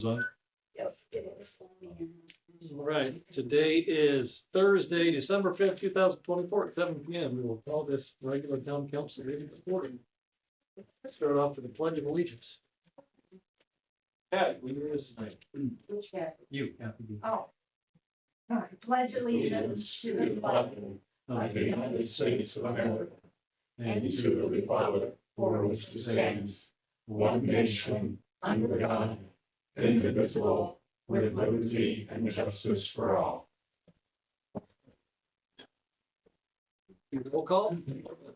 on. Yes, it is. All right, today is Thursday, December 5th, 2024, at 7 p.m. We will call this regular town council meeting to order. Let's start off with the pledge of allegiance. Pat, we do this tonight. Which hat? You, Kathy. Oh. I pledge allegiance to the flag of the United States of America and to the republic for which it stands, one nation, under God, indivisible, with liberty and justice for all. Roll call.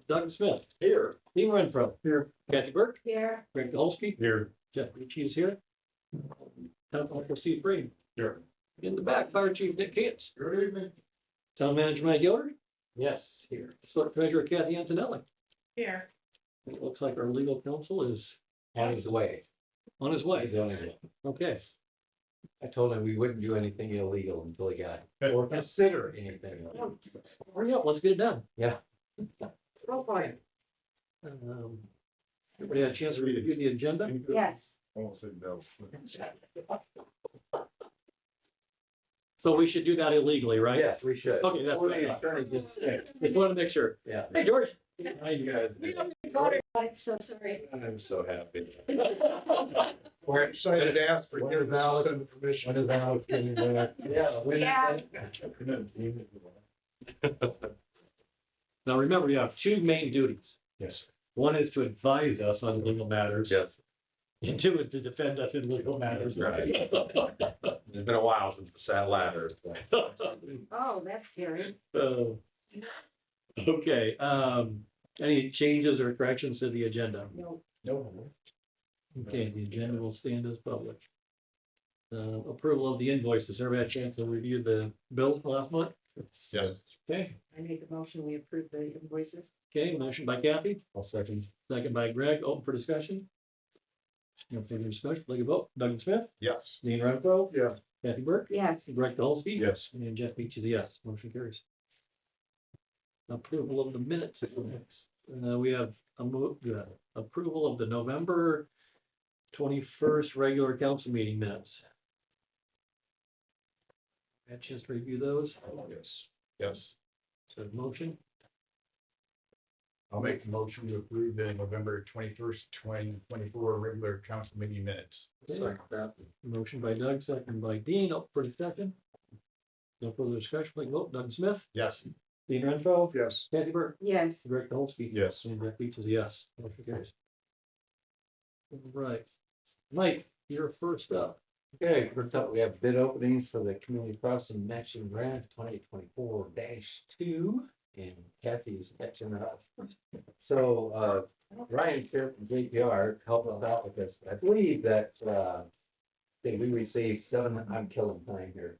Doug Smith. Here. Dean Renfro. Here. Kathy Burke. Here. Greg Dolsky. Here. Jeff Ritchie is here. Town Council Steve Breen. Here. In the back, Fire Chief Nick Cantz. Good evening. Town Manager Mike Yoder. Yes, here. Clerk Treasurer Kathy Antonelli. Here. It looks like our legal counsel is On his way. on his way. He's on his way. Okay. I told him we wouldn't do anything illegal until he got it, or consider anything illegal. Hurry up, let's get it done. Yeah. Go for it. Everybody had a chance to review the agenda? Yes. Almost said no. So we should do that illegally, right? Yes, we should. Okay, that's Before what I the thought. attorney gets there. Just wanted to make sure. Yeah. Hey, George. How you guys? So sorry. I'm so happy. We're Excited to ask for When your is Alex- permission. When is Alex getting back? Yeah. when is Yeah. that? Now, remember, you have two main duties. Yes. One is to advise us on legal matters. Yes. And two is to defend us in legal matters. Right. It's been a while since the sad ladder. Oh, that's scary. Okay, any changes or corrections to the agenda? No. No. Okay, the agenda will stand as published. Approval of the invoices. Everybody had a chance to review the bills for last month? Yes. Okay, I make the motion, we approve the invoices. okay, motion by Kathy, I'll second. second by Greg, open for discussion. No further discussion, take a vote. Doug Smith, Yes. Dean Renfro, Yeah. Kathy Burke, Yes. Greg Dolsky. Yes. And Jeff Beach is a yes, motion carries. Approval of the minutes. We have approval of the November 21st regular council meeting minutes. Had a chance to review those. Yes. Yes. So motion, I'll make the motion to approve the November 21st, 2024 regular council meeting minutes. Second that. motion by Doug, second by Dean, up for discussion. No further discussion, please vote. Doug Smith, Yes. Dean Renfro, Yes. Kathy Burke, Yes. Greg Dolsky. Yes. And Jeff Beach is a yes, motion carries. All right, Mike, you're first up. Okay, first up, we have bid openings for the community crossing matching grant 2024-2. And Kathy is catching up. So, Ryan here from JPR helped us out with this. I believe that, we received I'm killing time here.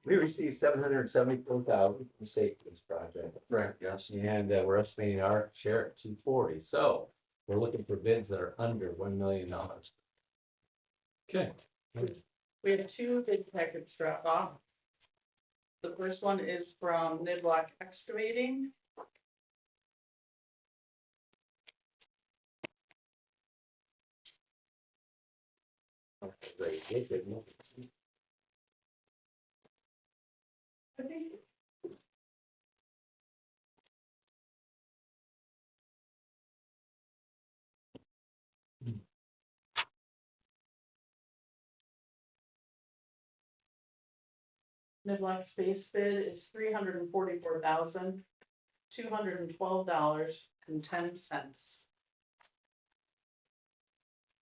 We received $774,000 from the state for this project. Right, yes. And we're estimating our share at 240. So we're looking for bids that are under $1 million. Okay, We have two bid package drop off. The first one is from Niblock Excavating. Great. They said no. I think Niblock's base bid is $344,212.10.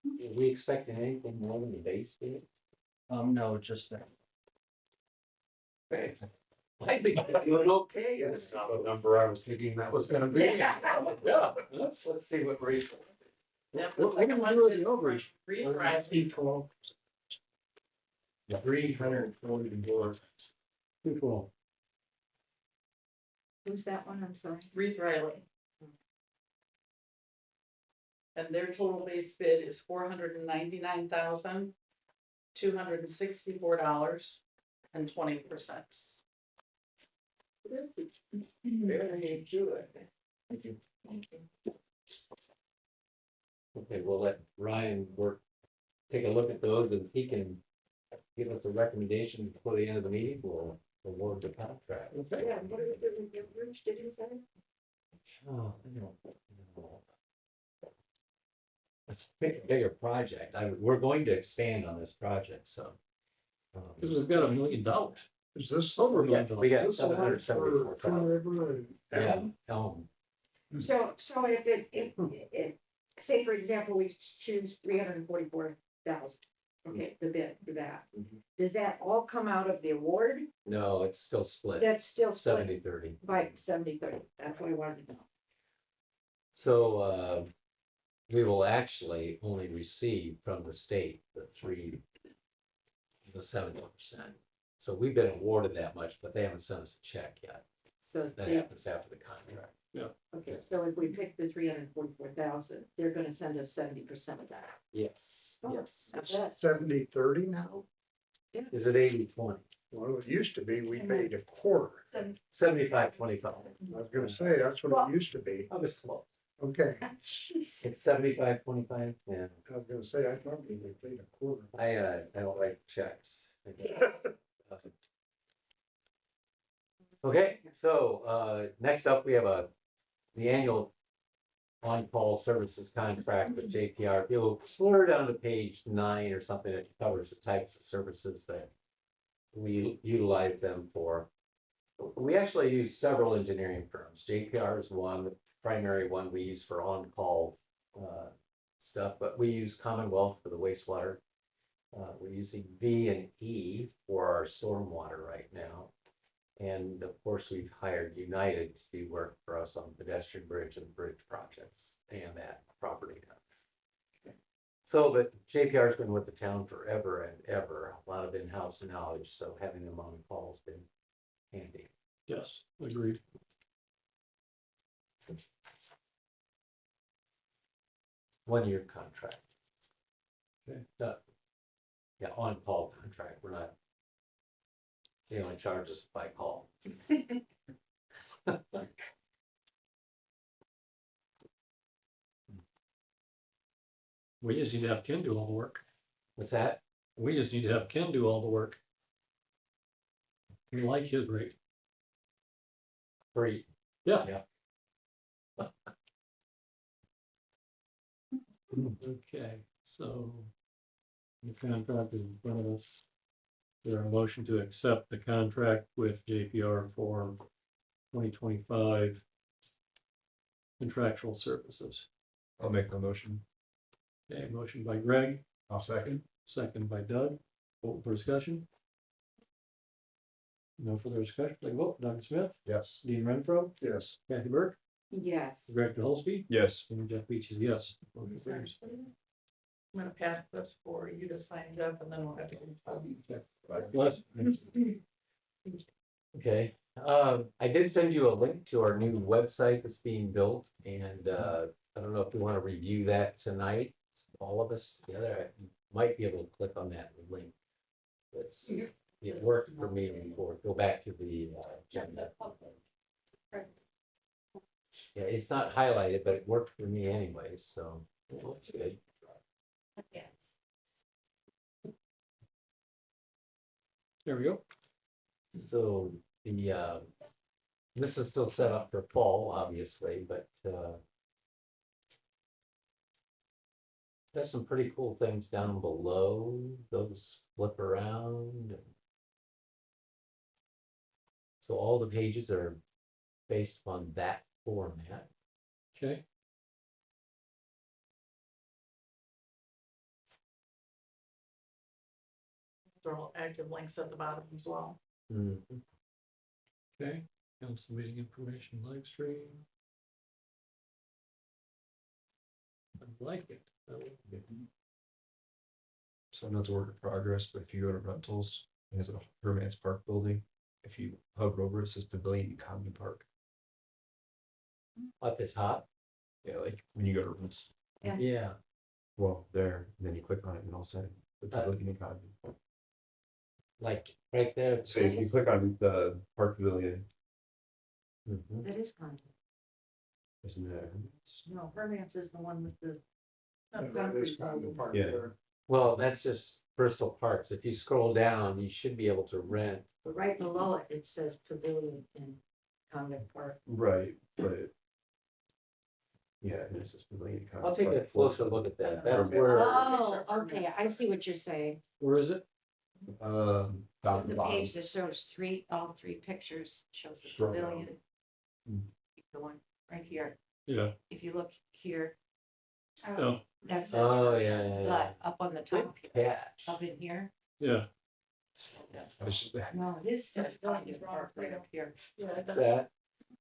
Are we expecting anything more than the base bid? no, just that. Okay. I think we're doing okay. That's not the number I was thinking that was gonna be. Yeah, let's see what Rachel. Yep, What- the what second do we one do with is the overage? Reed Riley. 340 Too full. Who's that one? I'm sorry. Reed Riley. And their total base bid is $499,264.20. Very good. Thank you. Okay, we'll let Ryan work take a look at those and he can give us a recommendation before the end of the meeting, we'll award the contract. Okay. Yeah, what did the bridge, did you say? Oh, I don't know. It's a bigger project. We're going to expand on this project, so. Because we've got $1 million. Is this? Over $1 We million. got 774,000. Yeah, So if, say for example, we choose 344,000, okay, the bid for that. Mhm. Does that all come out of the award? no, it's still split, That's still split 70-30. by 70/30. That's what I wanted to know. So, we will actually only receive from the state the 70%. So we've been awarded that much, but they haven't sent us a check yet. So That they, happens after the contract. okay, so if we pick the 344,000, they're gonna send us 70% of that. Yes, Oh. yes. Not bad. 70-30 now? Is it 80-20? Well, it used to be, we paid a quarter. 75-25. I was gonna say, that's what it used to be. I was close. Okay, Jeez. It's 75-25, yeah. I was gonna say, I thought we paid a quarter. I don't write checks. I guess. Okay, so, next up, we have the annual on-call services contract with JPR. If you'll fleur down to page 9 or something, that covers the types of services that we utilize them for. We actually use several engineering firms. JPR is one, the primary one we use for on-call stuff, but we use Commonwealth for the wastewater. We're using V&E for our stormwater right now. And of course, we've hired United to do work for us on the pedestrian bridge and bridge projects and that property. So, but JPR's been with the town forever and ever, a lot of in-house knowledge, so having them on call has been handy. Yes, agreed. One-year contract. Okay. Yeah, on-call contract, we're not. They only charge us by call. We just need to have Ken do all the work. What's that? We just need to have Ken do all the work. We like his rate. Free. Yeah. Yeah. Okay, so the contract is in front of us. There a motion to accept the contract with JPR for 2025 contractual services. I'll make the motion. Okay, motion by Greg, I'll second. second by Doug. Vote for discussion. No further discussion. Take a vote. Doug Smith, Yes. Dean Renfro, Yes. Kathy Burke, Yes. Greg DeHolsky, Yes. and Jeff Beach is yes. Motion carries. I'm gonna pass this for you to sign, Jeff, and then we'll have to. Bless. Okay, I did send you a link to our new website that's being built, and I don't know if you want to review that tonight, all of us together. I might be able to click on that link. It worked for me before. Go back to the agenda. Yeah, it's not highlighted, but it worked for me anyway, so it looks good. There we go. So this is still set up for fall, obviously, but there's some pretty cool things down below. Those flip around. So all the pages are based on that format. Okay. They're all active links at the bottom as well. Mhm. Okay, council meeting information live stream. I like it. I like it. So that's a work in progress, but if you go to rentals, there's a Romance Park building. If you hover over, it says Pavilion and Common Park. Up the top, Yeah, like when you go to rents, Yeah. yeah. well, there, and then you click on it and all set. The Pavilion and Common. Like right there. So if you click on the Park Pavilion, Mhm. That is content. isn't there? No, Hermance is the one with the. That is kind of part Yeah. there. Well, that's just Bristol Parks. If you scroll down, you should be able to rent. But right below it, it says pavilion in Convict Park. Right, but. Yeah, and this is pavilion. I'll take a closer look at that. That's where, Oh, okay, I see what you're saying. Where is it? Um, So the page that shows all three pictures shows the Scroll down. pavilion. Hmm. Keep going, right here. Yeah, If you look here, oh, that says. oh, yeah, yeah, yeah. But up on the Good top here, catch. up in here, yeah, I was just- no, this says Convict Park right up here. Yeah, it What's does. that?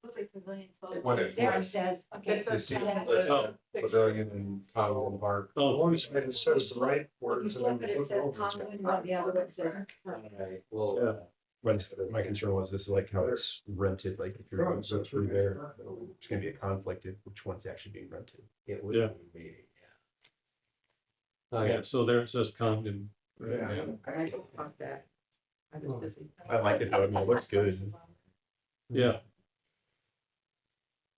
Looks like pavilion's. What it There it was. says, okay. It says see Convict the- oh, Pavilion and Cottle Park. oh, One is it says the right words. and then But it says Convict, and the other one says. Alright, well, Yeah. When my concern was this is like how it's rented, like if you're going to go through there, it's gonna be a conflict of which one's actually being rented. it would Yeah. be, yeah. yeah, Okay, so there it says Condon. Yeah. I don't want that. I was busy. I like it though, I mean, it looks good. Yeah,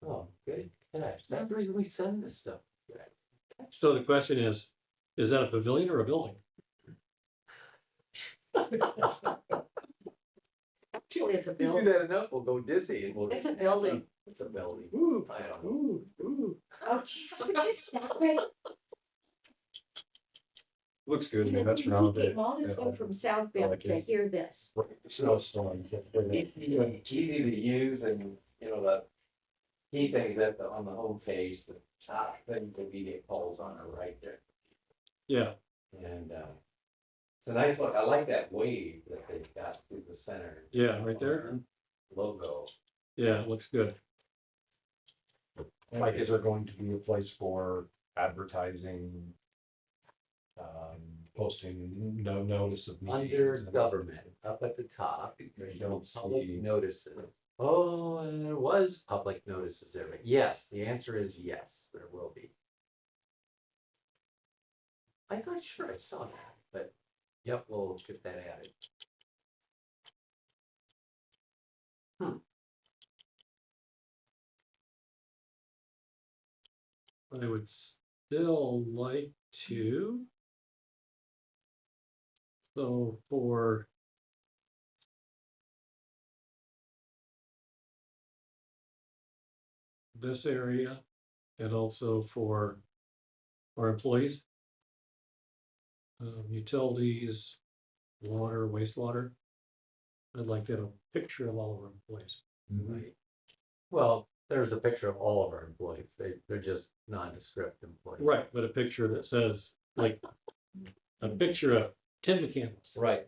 oh, good catch. That's the reason we send this stuff. so the question is that a pavilion or a building? Actually, it's a If you do building. that enough, we'll go dizzy and we'll. It's a building. It's a building. Ooh, I don't know. ooh, ooh. Oh, jeez, would you stop it? Looks good, You and that's know, for we came all this way from South Bend like to it. hear this. Snowstorm. Easy to use and, you know, the key things on the home page, the top thing the immediate polls on are right there. Yeah, And, it's a nice look. I like that wave that they've got through the center. yeah, right there. Logo. Yeah, it looks good. Like, is there going to be a place for advertising? Posting no notice of Under meetings? government, up at the top, You don't public see. notices. Oh, and there was public notices there, but yes, the answer is yes, there will be. I thought, sure, I saw that, but, yep, we'll get that added. I would still like to. So for. This area and also for our employees. Utilities, water, wastewater. I'd like to have a picture of all of our employees. Right. Well, there's a picture of all of our employees, they're just nondescript employees. Right, but a picture that says, like, a picture of Tim McCandless. Right.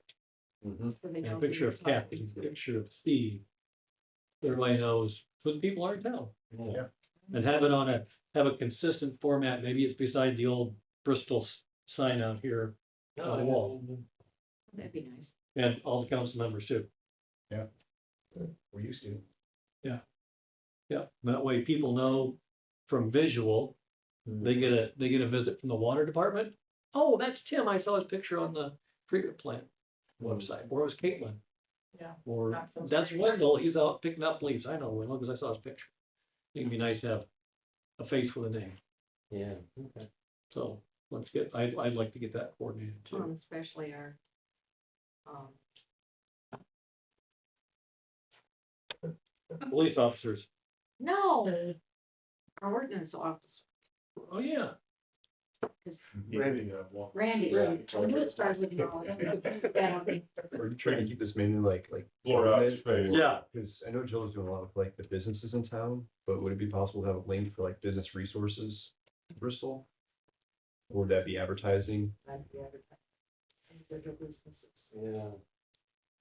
Mhm. So they And a know picture who of you're Kathy, talking a to. picture of Steve. Everybody knows who the people are in town. Yeah. And have it on have a consistent format, maybe it's beside the old Bristol sign out here on the wall. That'd be nice. And all the council members too. We used to. Yeah, that way people know from visual, they get a visit from the water department. Oh, that's Tim, I saw his picture on the treatment plant website, or it was Caitlin. Yeah, Or not so that's strange. Wendell, he's out picking up leaves, I know Wendell, because I saw his picture. It'd be nice to have a face with a name, Yeah, okay. so let's I'd like to get that coordinated too. Especially our, Police officers, no, our ordinance officer, oh yeah, Randy, Randy, Yeah. I knew it started with no. Yeah, okay. Are you trying to keep this mainly like Florida government, space. or- Yeah. Cause I know Joe's doing a lot with like the businesses in town, but would it be possible to have a link for like business resources in Bristol? Or would that be advertising? That'd be advertising. Individual businesses, Yeah,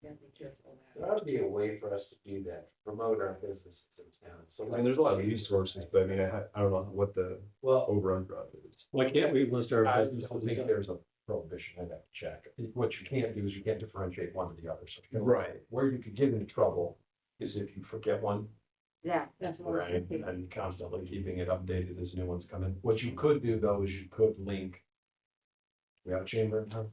yeah, be careful of there that. ought to be a way for us to do that, promote our businesses in town, so. I mean, there's a lot of resources, but I mean, I don't know what the Well, over under of it is. why can't we list our I businesses? don't think there's a prohibition, I'd have to check. What you can't do is you can't differentiate one to the other, so. if you don't- Right. Where you could get into trouble is if you forget one, Yeah, that's what I was right, thinking. and constantly keeping it updated as new ones come in. What you could do though is you could link. We have a chamber in town,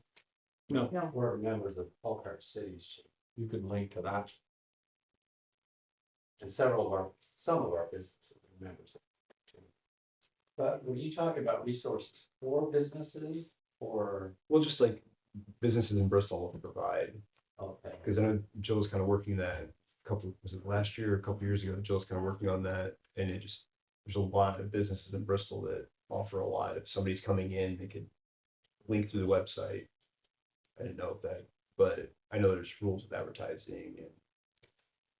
No, we're members of Elkhart Cities, you could link to that. and some of our businesses are members. But were you talking about resources for businesses Or, Well, just like businesses in Bristol will provide, okay, because I know Joe's kind of working that was it last year or a couple years ago? Joe's kind of working on that, and there's a lot of businesses in Bristol that offer a lot. If somebody's coming in, they could link through the website. I didn't know that, but I know there's rules with advertising and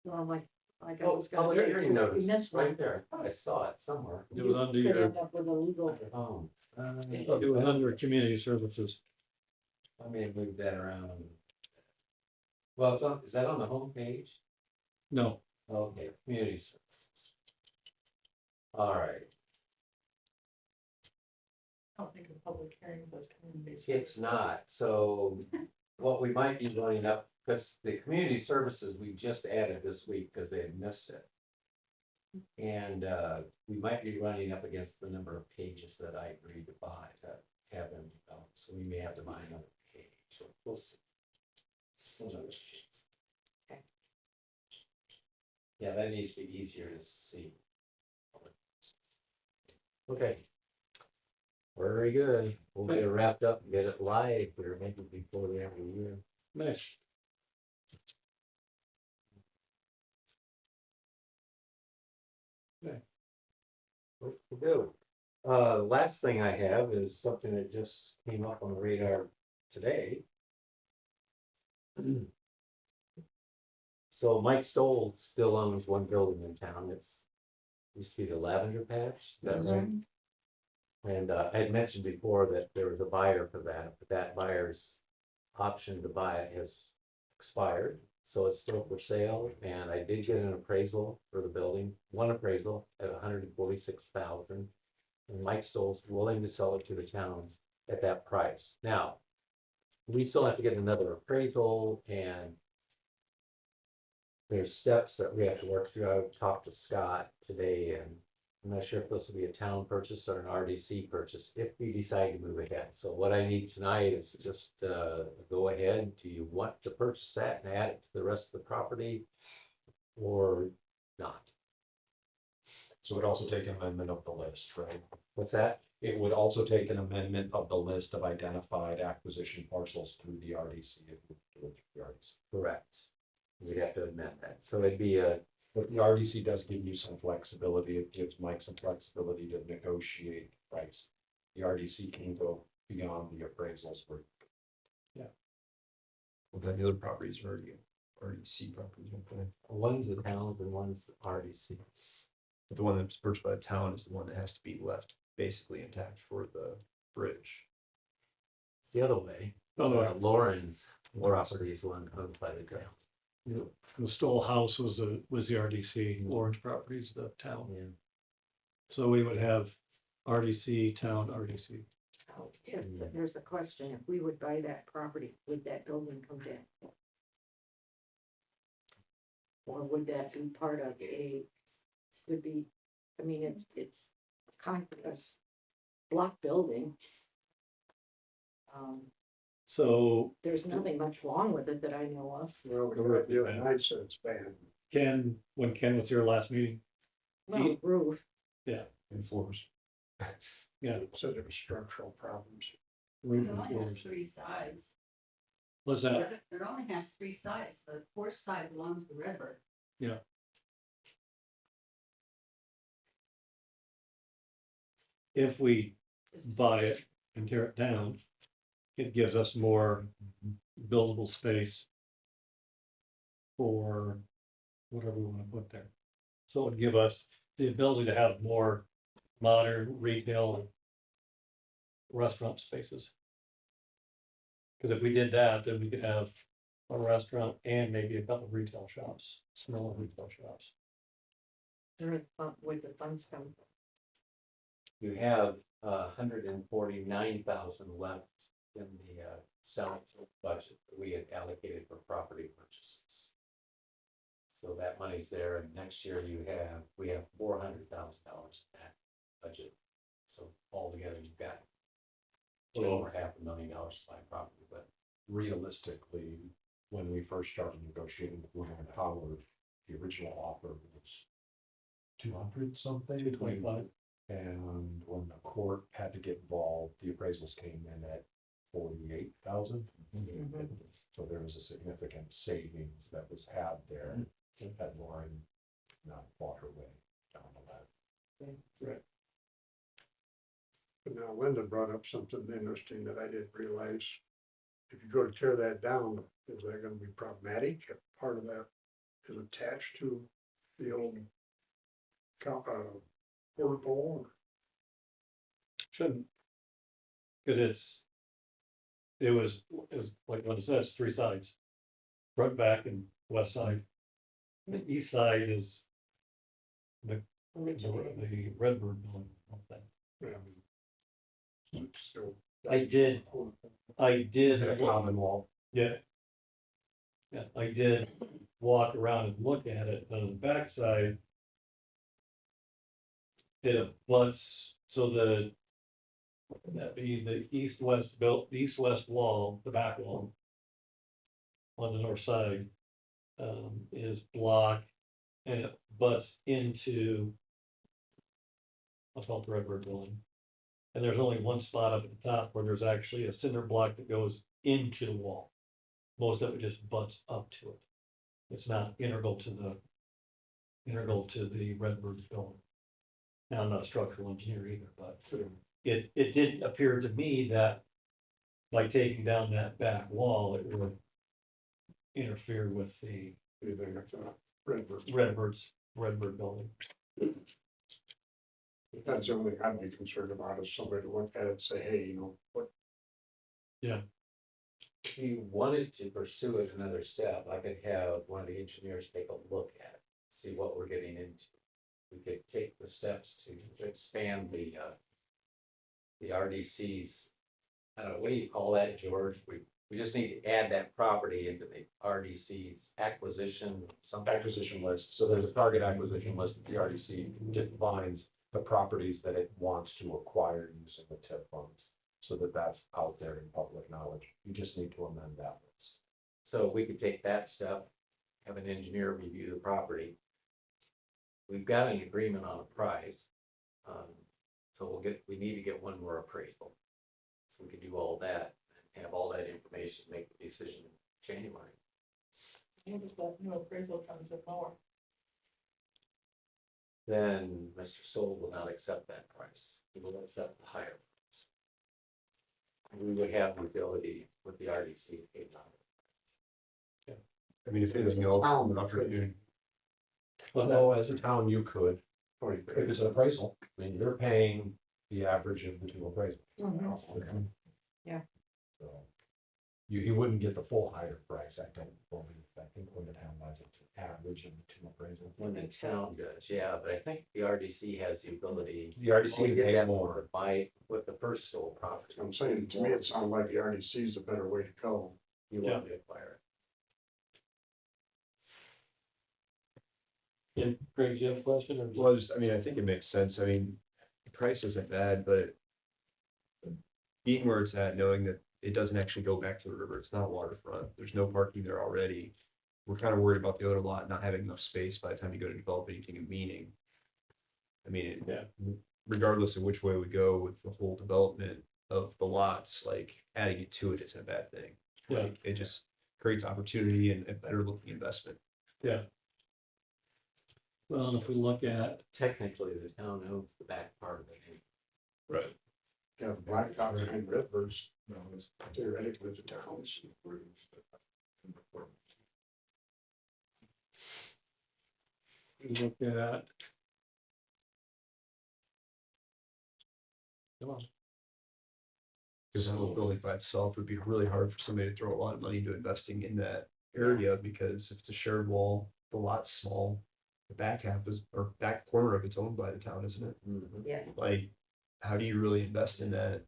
Well, like I oh, was gonna public say, hearing you notice, missed right one. there, I thought I saw it somewhere. It was under You could your, end up with a legal, Oh, it was under community services. I may have moved that around. Well, it's on, is that on the homepage? No, Okay, community services. All right, I don't think of public hearings as communities. it's not, so what we might be running up, because the community services, we just added this week because they had missed it. And we might be running up against the number of pages that I agreed to buy to have them developed, so we may have to buy another page, so we'll see. We'll know. Okay. Yeah, that needs to be easier to see. Okay. Very good. We'll get it wrapped up and get it live here maybe before the end of the year. nice. What to do? Last thing I have is something that just came up on the radar today. So Mike Stoll still owns one building in town. It's used to be the Lavender Patch, is that right? And I had mentioned before that there was a buyer for that, but that buyer's option to buy it has expired. So it's still for sale, and I did get an appraisal for the building, one appraisal at $146,000. And Mike Stoll's willing to sell it to the town at that price. Now, we still have to get another appraisal, and there's steps that we have to work through. I talked to Scott today, and I'm not sure if this will be a town purchase or an RDC purchase, if we decide to move ahead. So what I need tonight is just go ahead. Do you want to purchase that and add it to the rest of the property? Or not? So it would also take an amendment of the list, right? What's that? It would also take an amendment of the list of identified acquisition parcels through the RDC. If we do it through the RDC. Correct. We'd have to amend that. So it'd be a, But the RDC does give you some flexibility. It gives Mike some flexibility to negotiate price. The RDC can go beyond the appraisals for. well, then the other properties are already C properties. Okay. one's the towns and one's the RDC. But the one that's purchased by the town is the one that has to be left basically intact for the bridge. It's the other way. Lauren's property is the one owned by the town. The Stoll House was the RDC, Orange Properties, the town. Yeah. So we would have RDC, town, RDC. if there's a question, if we would buy that property, would that building come down? Or would that be part of would be, I mean, it's kind of a block building. So There's nothing much wrong with it that I know of. Well, we were doing, I said it's bad. when Ken was here last meeting, Well, roof, And floors. yeah. Said there were structural problems. roof It and only has floors. 3 sides. What's that? It only has 3 sides. The 4th side belongs to Redbird. If we buy it and tear it down, it gives us more buildable space for whatever we want to put there. So it would give us the ability to have more modern retail and restaurant spaces. Because if we did that, then we could have a restaurant and maybe a couple of retail shops, smaller retail shops. with the funds come. You have 149,000 left in the selling budget that we had allocated for property purchases. So that money's there, and next year we have $400,000 in that budget. So altogether, you've got a little over $500,000 to buy property, but Realistically, when we first started negotiating with Woodland Howard, the original offer was 200 something. 225. And when the court had to get involved, the appraisals came in at 48,000. Mhm. So there was a significant savings that was had there, had Lauren not bought her way down the ladder. But now Linda brought up something interesting that I didn't realize. If you go to tear that down, is that gonna be problematic if part of that is attached to the old quarter pole? Shouldn't. Cause it was like what it says, three sides. Front, back and west side. The east side is the Redbird building. So I did. I did. Is it a common wall? Yeah. Yeah, I did walk around and look at it, on the backside. It abuts, so that'd be the east-west wall, the back wall. On the north side, is blocked and it butts into. I'll call it the Redbird building. And there's only one spot up at the top where there's actually a cinder block that goes into the wall. Most of it just butts up to it. It's not integral to the Redbird building. Now, I'm not a structural engineer either, but it didn't appear to me that by taking down that back wall, it would interfere with the anything like that, Redbird. Redbird building. That's the only thing I'd be concerned about is somebody to look at it and say, hey, you know, what, If you wanted to pursue it another step, I could have one of the engineers take a look at it, see what we're getting into. We could take the steps to expand the RDCs. I don't know, what do you call that, George? We just need to add that property into the RDC's acquisition, something. Acquisition list, so there's a target acquisition list that the RDC defines the properties that it wants to acquire using the TIF funds. So that that's out there in public knowledge, you just need to amend that list. So we could take that step, have an engineer review the property. We've got an agreement on a price. So we need to get one more appraisal. So we could do all that, and have all that information, make the decision in January. What if that new appraisal comes in lower? Then Mr. Stoll will not accept that price. He will accept the higher price. We would have the ability with the RDC to pay down. I mean, if anything else, an opportunity. Well, as a town, you could, or you if could, it's an appraisal, I mean, you're paying the average of the two appraisals. Yeah. So, you wouldn't get the full higher price, I don't believe, I think when the town buys it, it's the average of the two appraisals. When the town does, yeah, but I think the RDC has the ability. The RDC We would did pay that more. By, with the first Stoll property. I'm saying, to me, it sounds like the RDC is a better way to go. You want to acquire Yeah, Craig, do you have a question or? Well, I mean, I think it makes sense. I mean, the price isn't bad, but being where it's at, knowing that it doesn't actually go back to the river, it's not waterfront, there's no parking there already. We're kind of worried about the other lot not having enough space by the time you go to develop anything of meaning. I mean, Yeah. regardless of which way we go with the whole development of the lots, like adding it to it isn't a bad thing. Yeah. Like, it just creates opportunity and a better looking investment. Yeah. Well, and if we look at, technically, the town owns the back part of it. Right. Yeah, the blacktop behind Redbirds, you know, is theoretically the town's. we look at. Come on, Because the whole building by itself would be really hard for somebody to throw a lot of money into investing in that area, because if it's a shared wall, the lot's small. The back half is, or back corner of it's owned by the town, isn't it? Yeah. Like, how do you really invest in that?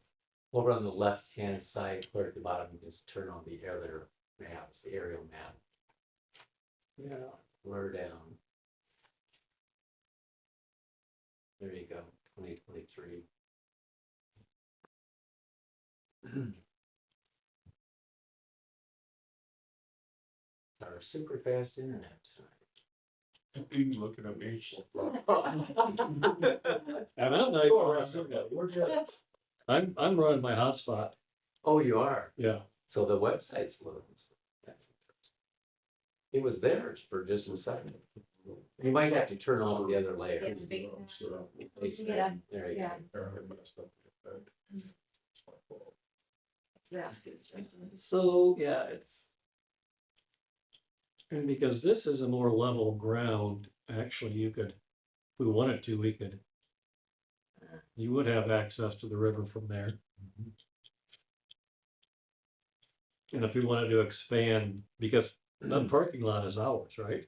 Over on the left-hand side, clear at the bottom, you just turn on the aerial maps, the aerial map, yeah, blur down. There you go, 2023. Our super fast internet. He's looking at me. I'm running my hotspot. Oh, you are? Yeah, So the website's loose. That's interesting. It was theirs for just a second. You might have to turn on the other layer. Yeah, the big- Yeah. There you Yeah. go. Yeah. so, yeah, it's. And because this is a more level ground, actually, you could, if we wanted to, we could. You would have access to the river from there. And if we wanted to expand, because that parking lot is ours, right?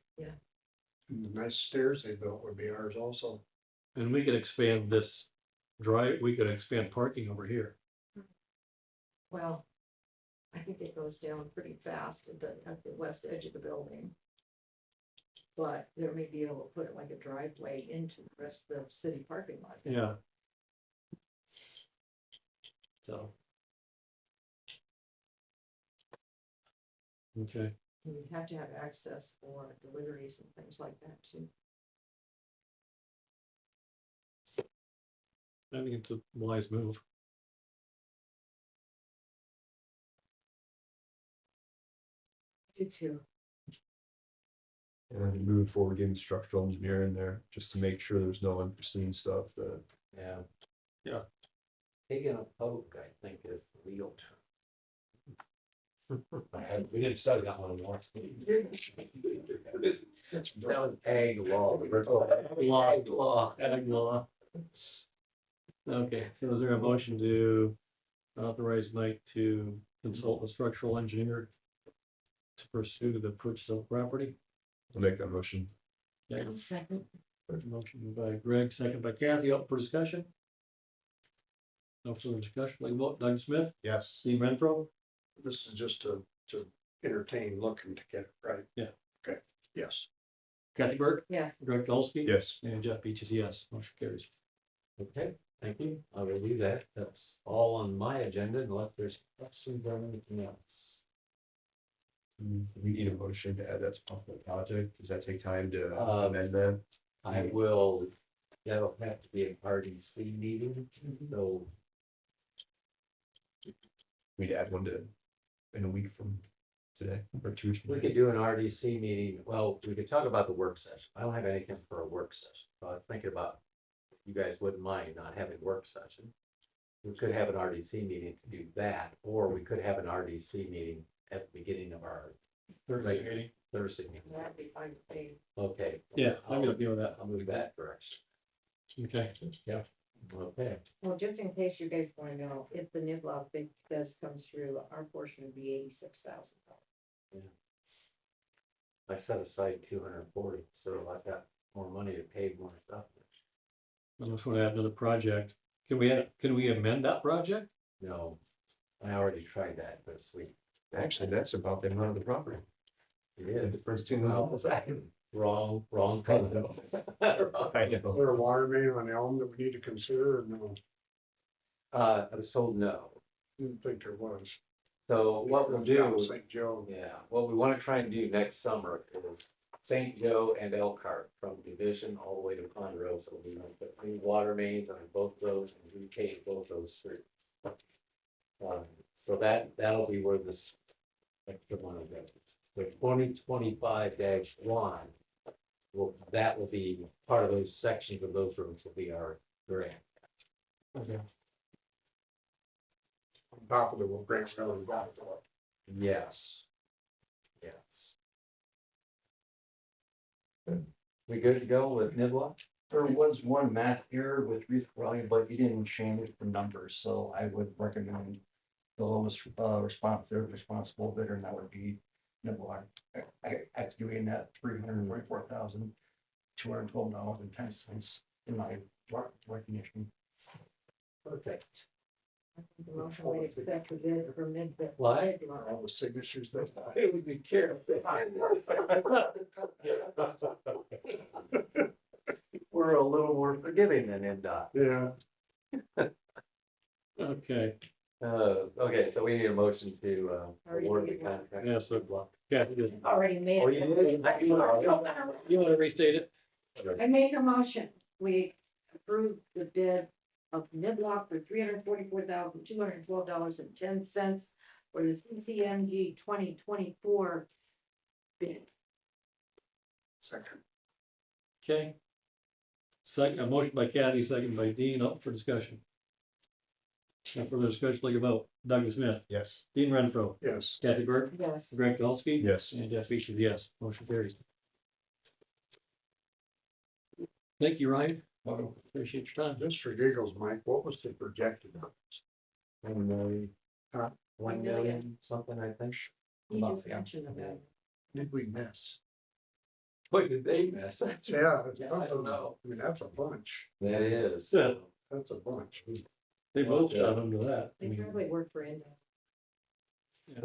And the nice stairs they built would be ours also. And we could expand this drive, we could expand parking over here. Well, I think it goes down pretty fast at the west edge of the building. But there may be able to put like a driveway into the rest of the city parking lot. Yeah. So. Okay, And you'd have to have access for deliveries and things like that too. I think it's a wise move. You too. And then move forward, getting the structural engineer in there, just to make sure there's no unforeseen stuff that. Yeah. Yeah. Taking a poke, I think, is the legal term. We didn't study that one anymore. That was ag law. Ag law. Okay, so is there a motion to authorize Mike to consult a structural engineer to pursue the purchase of property? I'll make that motion. Yeah, Second. motion by Greg, second by Kathy, up for discussion? No further discussion, like vote, Doug Smith, Yes. Steve Renfro, This is just to entertain looking to get it right. Yeah. Okay, yes. Kathy Burke, Yeah. Greg Dolsky. Yes. And Jeff Beach is yes, motion carries. Okay, thank you. I will do that. That's all on my agenda unless there's questions or anything else. We need a motion to add that to public project. Does that take time to Uh, amend that? I will, that'll have to be an RDC meeting, so We'd add one to, in a week from today, or 2 weeks from we today. could do an RDC meeting. Well, we could talk about the work session. I don't have anything for a work session. So I was thinking about, if you guys wouldn't mind not having work session. We could have an RDC meeting to do that, or we could have an RDC meeting at the beginning of our Thursday meeting. Thursday meeting. That'd be fine with me. Okay. Yeah, I'm okay with that. I'll move that direction. Okay, Okay, Well, just in case you guys want to know, if the Niblock bid does come through, our portion would be $86,000. I set aside 240, so I've got more money to pay more stuff. I just want to add another project. Can we amend that project? No, I already tried that this week. Actually, that's about the amount of the property. It is. The first 2 miles. Wrong. Wrong. I know. Is there a water main on Elm that we need to consider? Or no, I was told no. didn't think there was. So what we'll Down do, St. Joe. yeah, what we want to try and do next summer is St. Joe and Elkhart from Division all the way to Ponderosa. We want to put new water mains on both those and repave both those streets. So that'll be where this extra money goes. The 2025-1 that will be part of those sections of those roads will be our grant. Okay. On top of the grant really got for it. Yes. Yes. We good to go with Niblock? There was one math error with Ruth Crowley, but you didn't change the numbers, so I would recommend the lowest responsible bidder, and that would be Niblock, excavating at $344,212.10 in my recognition. Perfect. I think the motion we accept the bid for mid-bid. What? All the signatures that. It would be careful. We're a little more forgiving than NDOT. Yeah. Okay, Okay, so we need a motion to Already award the made one. contract. yeah, so Kathy, just, Already made. Oh, you did? you want to restate it? I make a motion, we approve the bid of Niblock for $344,212.10 for the CCMG 2024 bid. Second. Okay. Second, a motion by Kathy, second by Dean, up for discussion. No further discussion, like a vote. Douglas Smith, Yes. Dean Renfro, Yes. Kathy Burke, Yes. Greg Dolsky. Yes. And Jeff Beechey, yes, motion carries. Thank you, Ryan. Appreciate your time. Just for giggles, Mike, what was the projected? 1 million. Huh? 1 million, something, I think. He just mentioned about. Did we miss? What did they miss? Yeah. I don't know. I mean, that's a bunch. That is. Yeah. That's a bunch. They both got under that. I They mean, probably work for Intel.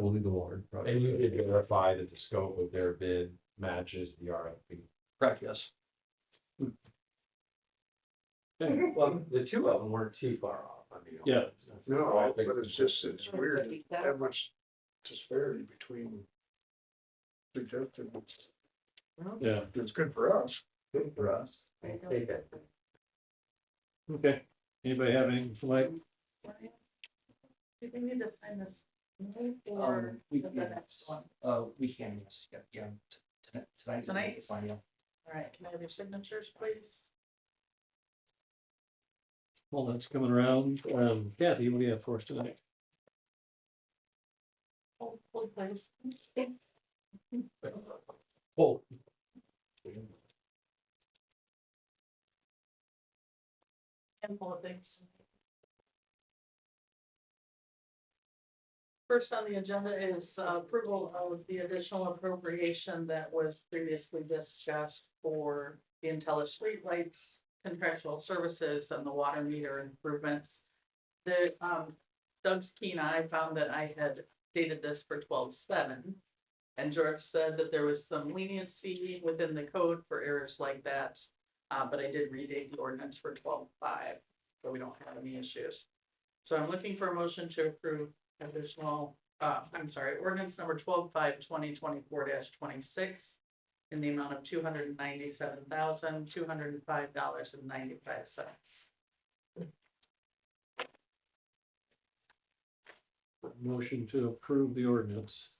Only the Lord. And you did verify that the scope of their bid matches the RFP. Correct, yes. okay. Well, the two of them weren't too far off, I mean. Yeah. No, but it's just, it's weird, that much disparity between. Suggested, Yeah, it's good for us. Good for us. I take it. okay. Anybody have anything for Mike? Do we need to sign this or We the can, next one? we can, yes, yeah, tonight. Tonight? Is fine, yeah. All right, can I have your signatures, please? Well, that's coming around. Kathy, what do you have for us tonight? Hold, please. Oh. Handful of things. First on the agenda is approval of the additional appropriation that was previously discussed for the Intellis streetlights, contractual services, and the water meter improvements. The Doug Skeen, I found that I had dated this for 12/7. And George said that there was some leniency within the code for errors like that. But I did redate the ordinance for 12/5, so we don't have any issues. So I'm looking for a motion to approve additional, ordinance number 12/5/2024-26 in the amount of $297,205.95. Motion to approve the ordinance.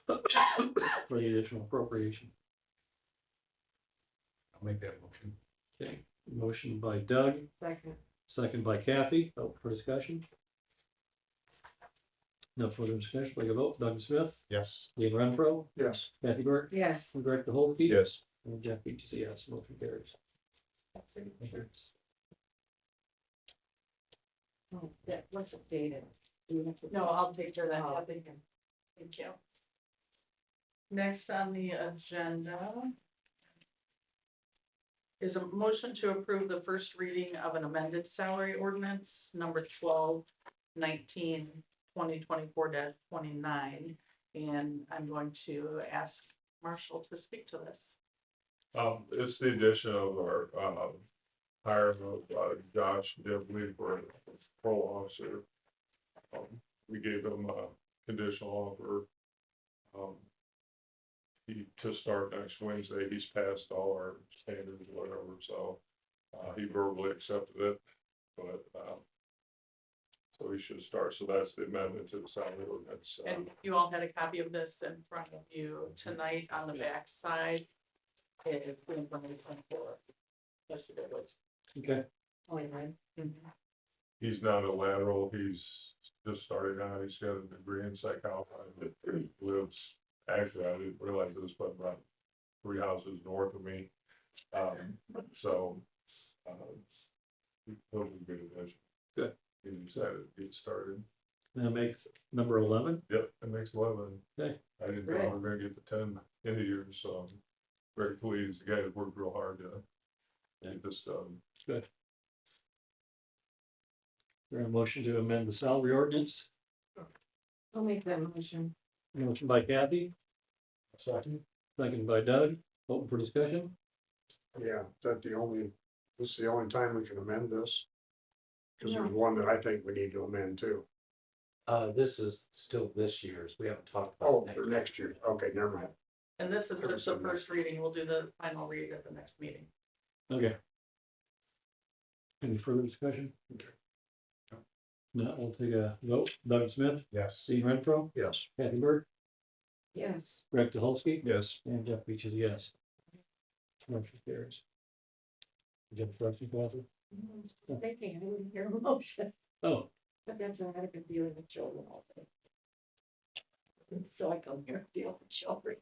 For the additional appropriation. I'll make that motion. Okay, motion by Doug, Second. second by Kathy, vote for discussion. No further discussion, like a vote. Doug Smith, Yes. Dean Renfro, Yes. Kathy Burke, Yes. Greg Dolsky. Yes. And Jeff Beechey, yes, motion carries. Oh, that wasn't dated. Do we have to- No, I'll take care of that. Oh. Kathy. Thank you. Next on the agenda is a motion to approve the first reading of an amended salary ordinance number 12/19/2024-29. And I'm going to ask Marshall to speak to this. It's the addition of our, hire of, Josh Dibley for a parole officer. We gave him a conditional offer. To start next Wednesday, he's passed all our standards, or whatever, so, he verbally accepted it, but, so he should start, so that's the amendment to the salary ordinance. And you all had a copy of this in front of you tonight on the back side. Is the information for yesterday was. Okay, Only one. He's not a lateral, he's just starting out, he's got a degree in psychology, he lives, actually, I didn't realize this, but about 3 houses north of me. So, he'll be good addition. Good. He's excited to get started. that makes number 11. Yep, it makes 11. Okay. I didn't know we were gonna get to 10 in a year, so I'm very pleased. The guy has worked real hard to get this done. There a motion to amend the salary ordinance. I'll make that motion. Motion by Kathy, Second. second by Doug, open for discussion. Yeah, this is the only time we can amend this? Cause there's one that I think we need to amend too. This is still this year's, we haven't talked Oh, about for next. next year. Okay, never mind. And this is just the first reading. We'll do the final read at the next meeting. Okay. Any further discussion? No, we'll take a vote. Doug Smith, Yes. Steve Renfro, Yes. Kathy Burke, Yes. Greg Dolsky, Yes. and Jeff Beach is a yes. Motion carries. Did you have a question, Kathy? Thinking, I didn't hear a motion, Oh, but that's, I had a good feeling with children all day. So I come here to deal with children.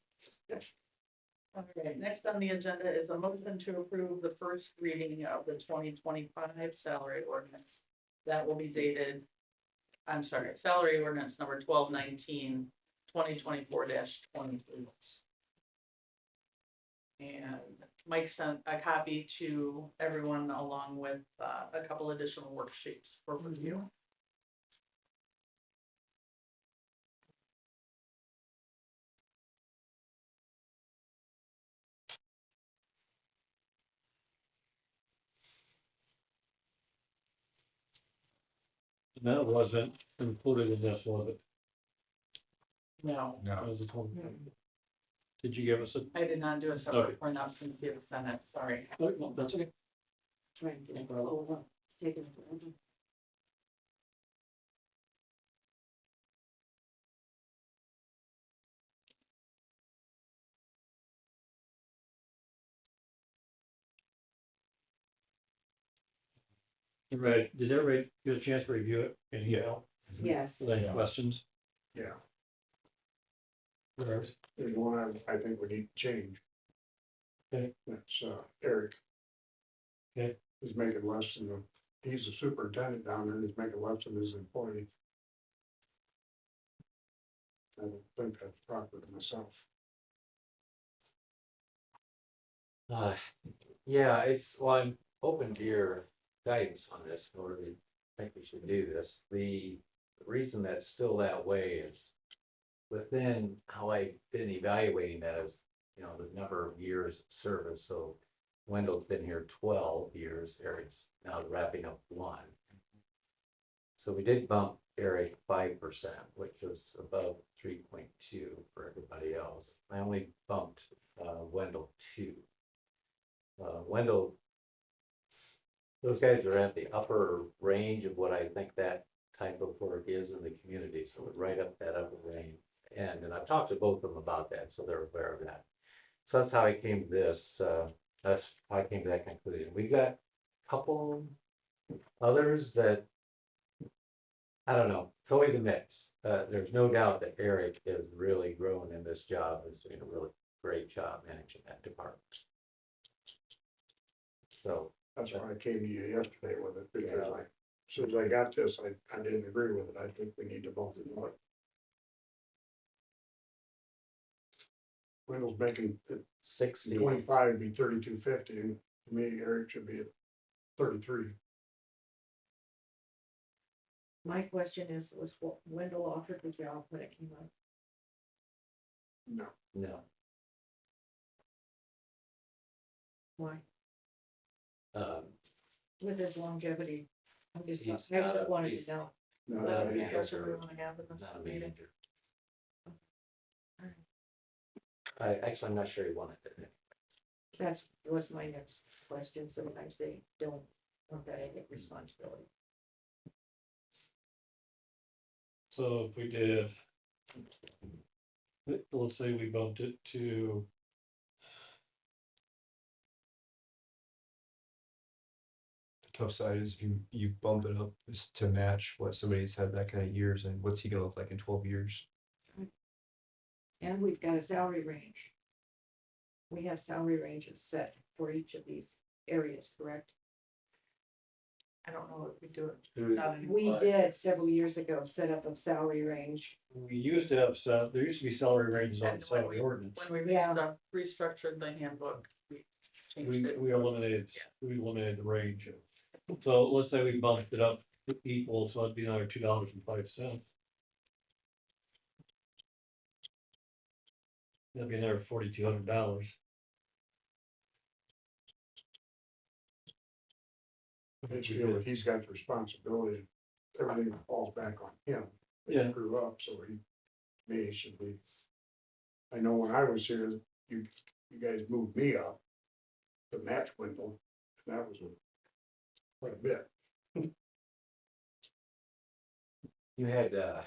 Okay, next on the agenda is a motion to approve the first reading of the 2025 salary ordinance. That will be dated, I'm sorry, salary ordinance number 2024-23. And Mike sent a copy to everyone along with a couple additional worksheets for review. and that wasn't included in this, was it? No, That was the total. Did you give us a? I did not do a Okay. separate printout since you have sent it, sorry. Oh, no, that's okay. Trying to get it over. It's taking forever. Right, did everybody get a chance to review it? And Yes. Any questions? Yeah, Yours? there's one I think we need to change. Okay. That's Eric. Okay. He's making less than he's the superintendent down there, and he's making less than his employee. I don't think that's proper to myself. Yeah, well, I'm open to your guidance on this, or I think we should do this. The reason that's still that way is within how I've been evaluating that is, the number of years of service. So Wendell's been here 12 years, Eric's now wrapping up 1. So we did bump Eric 5%, which was above 3.2 for everybody else. I only bumped Wendell 2. Wendell, those guys are at the upper range of what I think that type of work is in the community, so we're right up that upper range. And I've talked to both of them about that, so they're aware of that. So that's how I came to this, that's how I came to that conclusion. We got a couple others that, I don't know, it's always a mix. There's no doubt that Eric is really growing in this job, is doing a really great job managing that department. So That's why I came to you yesterday with it, because as soon as I got this, I didn't agree with it. I think we need to bump it more. Wendell's making it 60, 25 be 3250, and to me, Eric should be at 33. My question is, was Wendell offered the job when it came up? No, no. Why? Um, With his longevity. I He's just not wanted he's to know. no, not a no, manager. That's what we want to have in this Not a meeting. manager. I'm not sure he wanted it. Was my next question. Sometimes they don't want that any responsibility. So if we did, let's say we bumped it to. The tough side is if you bump it up is to match what somebody's had that kind of years, and what's he gonna look like in 12 years? And we've got a salary range. We have salary ranges set for each of these areas, correct? I don't know if we do it. Through- Not We anymore. did several years ago, set up a salary range. We used to have there used to be salary ranges on And the salary when ordinance. When we Yeah. restructured the handbook, we changed We, it. we eliminated the range. So let's say we bumped it up equal, so it'd be another $2.05. That'd be another $4,200. I just feel that he's got the responsibility. Everything falls back on him. They Yeah. screw up, so he should be. I know when I was here, you guys moved me up to match Wendell, and that was quite a bit. You had, a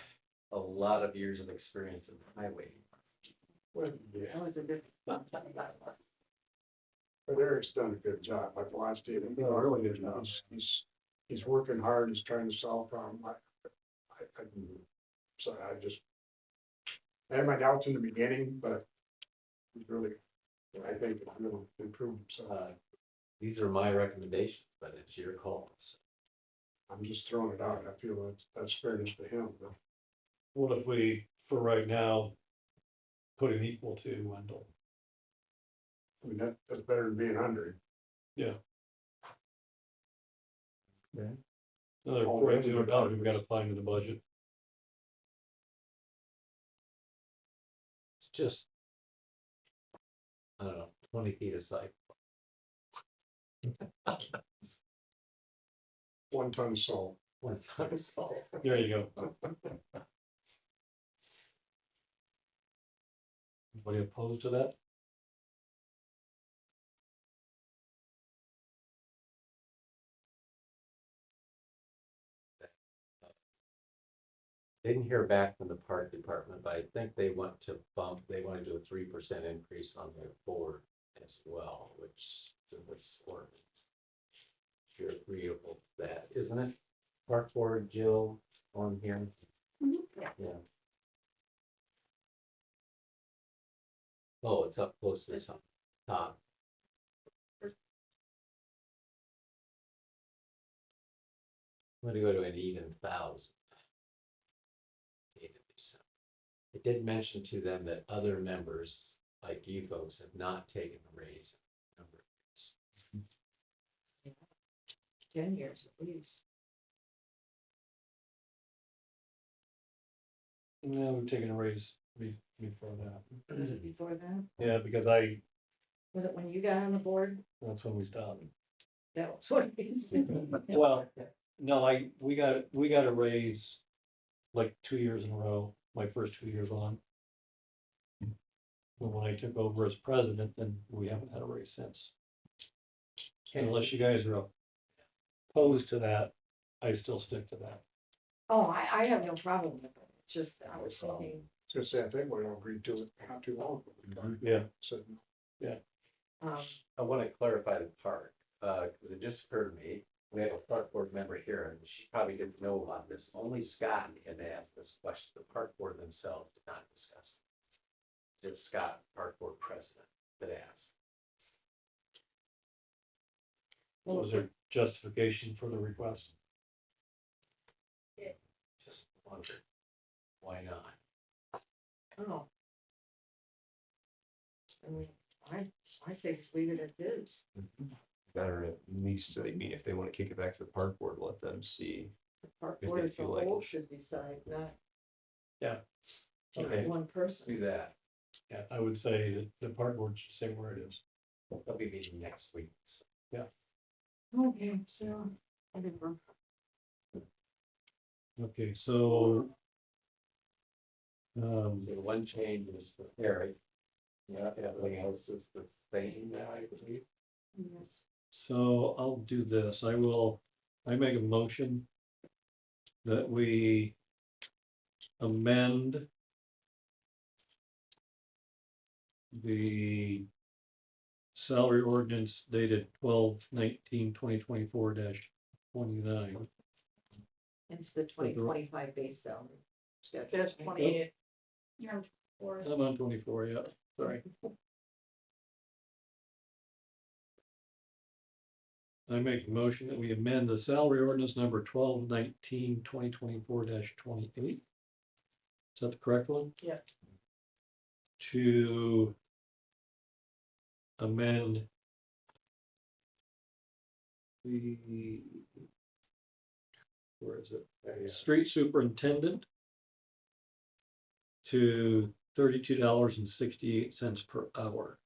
lot of years of experience in highway. Well, yeah, That was a good. but Eric's done a good job. My philosophy, really good job. he's working hard, he's trying to solve problems. So I had my doubts in the beginning, but he's really, I think, he's really improved himself. These are my recommendations, but it's your call. So I'm just throwing it out. I feel that's fairness to him, but What if we, for right now, put him equal to Wendell? I mean, that's better than being under. Another $4,200 we gotta find in the budget. it's just, I don't know, 20 feet of sight. 1 ton of salt. One time salt. There you go. Anybody opposed to that? Didn't hear back from the park department, but I think they want to they want to do a 3% increase on their board as well, which is in this ordinance. If you're agreeable to that, isn't it? Park board, Jill, on here. Yeah. Yeah. Oh, it's up close to the top. I'm gonna go to an even 1,000. It did mention to them that other members, like you folks, have not taken a raise. in a number of years. 10 years at least. No, we've taken a raise before that. Was it before that? Yeah, because Was it when you got on the board? that's when we stopped. That was what it is. Well, no, we got a raise like 2 years in a row, my first 2 years on. But when I took over as president, then we haven't had a raise since. Unless you guys are opposed to that, I still stick to that. Oh, I have no problem with it. It's just, I was thinking, Just say, I think we all agreed to it not too long ago. Yeah. So, I want to clarify the park, because it just occurred to me, we have a park board member here, and she probably didn't know about this. Only Scott had asked this question. The park board themselves did not discuss. Just Scott, park board president, that asked. What was their justification for the request? Just wondered, why not? oh. I mean, I say just leave it as is. Better at least, I mean, if they want to kick it back to the park board, let them see. The park If board they as a feel like whole it should decide, not. Yeah. not Okay. one Let's person. do that. Yeah, I would say that the park board should say where it is. They'll be meeting next week. So Okay, so, whatever. Okay, so. the one change is for Eric. Yeah, everything else is the same now, I believe. Yes. So I'll do this. I make a motion that we amend the salary ordinance dated 12/19/2024-29. It's the 2025 base salary. schedule. That's 28. You're for I'm on 24, yeah, sorry. I make a motion that we amend the salary ordinance number 12/19/2024-28. Is that the correct one? Yeah. To amend the, where is it? Street superintendent to $32.68 per hour.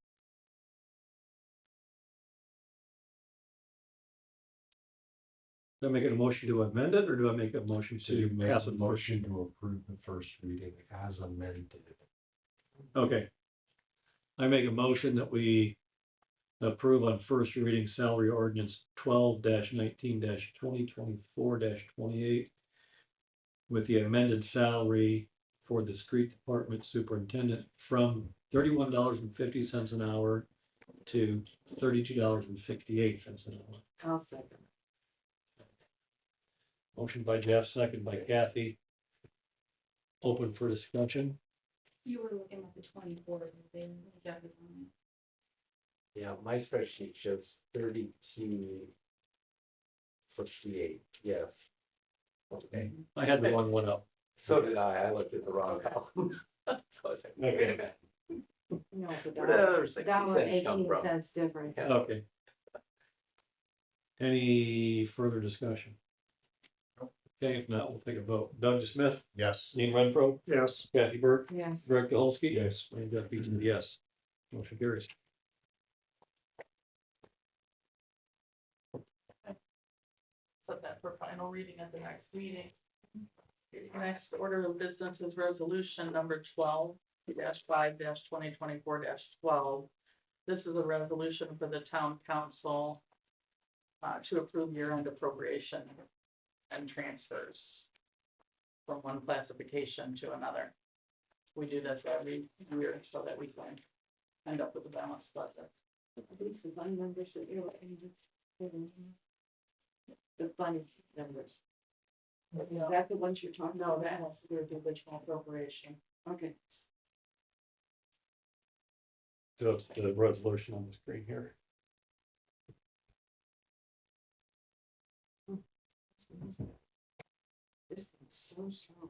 Do I make a motion to amend it, or do I make a motion So to you make pass a it? motion to approve the first reading as amended. Okay. I make a motion that we approve on first reading salary ordinance 12-19-2024-28 with the amended salary for the street department superintendent from $31.50 an hour to $32.68 an hour. I'll second. Motion by Jeff, second by Kathy. Open for discussion. You were looking at the 24th, then you got it on it. Yeah, my spreadsheet shows 32.68, yes. Okay, I had the wrong one up. so did I looked at the wrong column. I was like, wait a minute. No, it's a Where did dollar, another 60 dollar cents come 18 from? cents difference. Yeah. Okay. Any further discussion? Okay, if not, we'll take a vote. Doug Smith, Yes. Dean Renfro, Yes, Kathy Burke, Yes. Greg Dolsky. Yes. And Jeff Beach is a yes. Motion carries. Set that for final reading at the next meeting. The next order of business is resolution number 12-5-2024-12. This is a resolution for the town council to approve year-end appropriation and transfers from one classification to another. We do this every year so that we can end up with a balanced budget. These the fund numbers that you're looking at. The fund numbers. Is that the ones you're talking No, about? that has to do with the original appropriation. Okay. So it's the resolution on the screen here. This is so slow.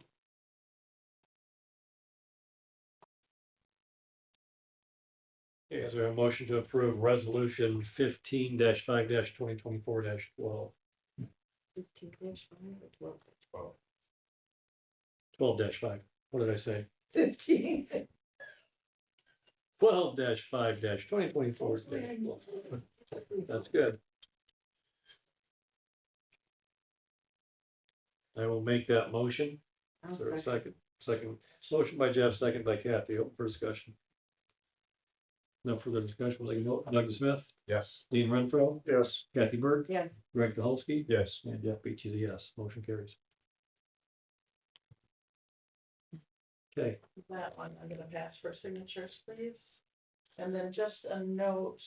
Okay, is there a motion to approve resolution 15-5-2024-12? 15-5 or 12? 12-5. What did I say? 15. 12-5-2024. That's good. I will make that motion. Is there a second? Second. Motion by Jeff, second by Kathy. Open for discussion. No further discussion. We'll take a vote. Doug Smith, Yes. Dean Renfro, yes, Kathy Burke, Yes. Greg Dolsky, Yes. and Jeff Beach is a yes. Motion carries. Okay, That one I'm gonna pass for signatures, please. And then just a note.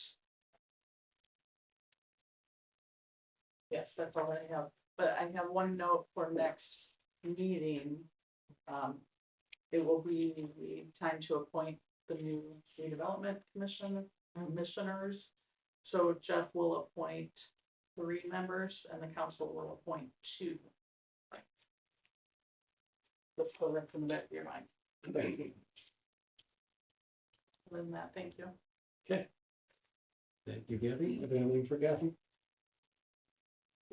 Yes, that's all I have, but I have one note for next meeting. It will be the time to appoint the new redevelopment commissioners. So Jeff will appoint 3 members and the council will appoint 2. Let's go right from the back of your mind. thank you. Other than that, thank you. Thank you, Kathy. Have anything for Kathy?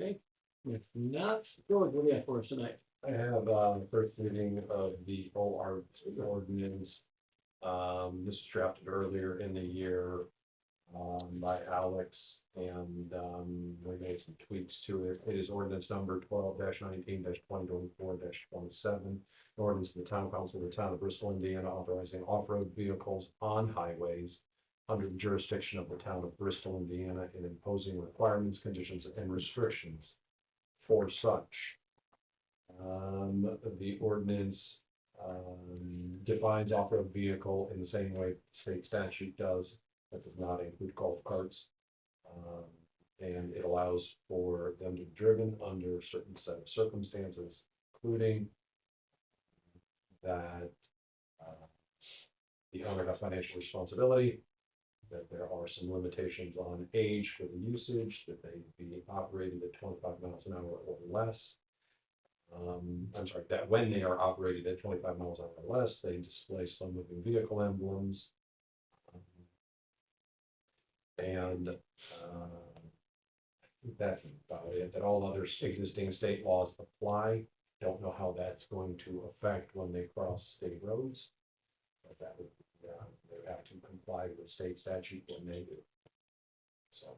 Okay, if not, George, what do you have for us tonight? I have the first reading of the OR ordinance. This was drafted earlier in the year by Alex, and we made some tweaks to it. It is ordinance number 12-19-2024-27. Ordinance of the Town Council of the Town of Bristol, Indiana, authorizing off-road vehicles on highways under the jurisdiction of the Town of Bristol, Indiana, and imposing requirements, conditions, and restrictions for such. The ordinance defines off-road vehicle in the same way the state statute does. That does not include golf carts. And it allows for them to be driven under a certain set of circumstances, including that the owner have financial responsibility, that there are some limitations on age for the usage, that they be operated at 25 miles an hour or less. I'm sorry, that when they are operated at 25 miles an hour or less, they display slow moving vehicle emblems. And that's about it, that all other existing state laws apply. Don't know how that's going to affect when they cross state roads. But that would, they would have to comply with state statute when they do. So,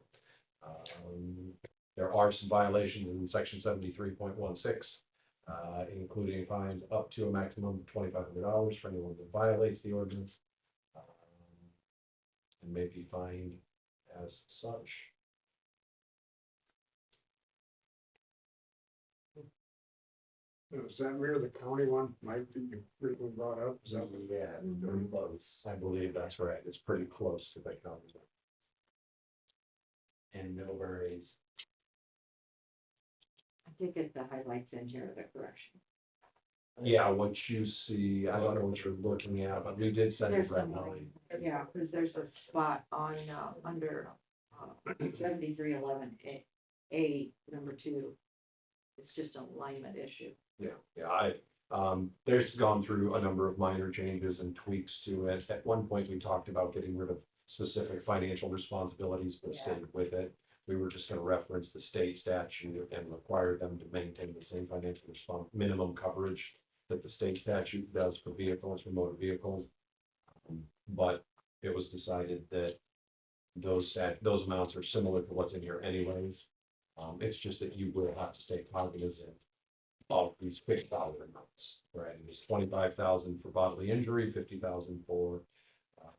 there are some violations in section 73.16. Including fines up to a maximum of $2,500 for anyone that violates the ordinance. And may be fined as such. Does that mirror the county one, Mike, that you briefly brought up? Is that what? Yeah, very close. I believe that's right. It's pretty close to the county. And no worries. I think it, the highlights in here are the correction. Yeah, what you see, I don't know what you're looking at, but we did send it There's red some, line. yeah, because there's a spot on, under, 7311 A, number 2. It's just an alignment issue. Yeah, there's gone through a number of minor changes and tweaks to it. At one point, we talked about getting rid of specific financial responsibilities, but Yeah. stayed with it. We were just gonna reference the state statute and require them to maintain the same financial minimum coverage that the state statute does for vehicles, for motor vehicles. But it was decided that those amounts are similar to what's in here anyways. It's just that you will have to stay cognizant of these fixed dollar amounts, right? And it's 25,000 for bodily injury, 50,000 for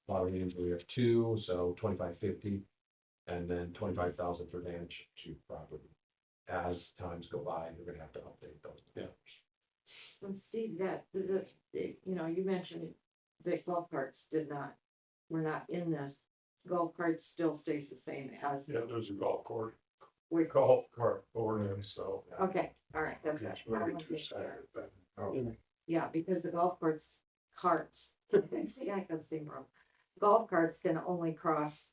bodily injury of 2, so 2550, and then 25,000 for damage to property. As times go by, you're gonna have to update those. Yeah. So Steve, that, you know, you mentioned that golf carts were not in this. Golf carts still stays the same as, Yeah, there's a golf course, we, golf cart ordinance, so. okay, all right, that's it. It's I very wanna make sure. two-sided then. Okay. Yeah, because the golf carts, see, I can sing wrong. Golf carts can only cross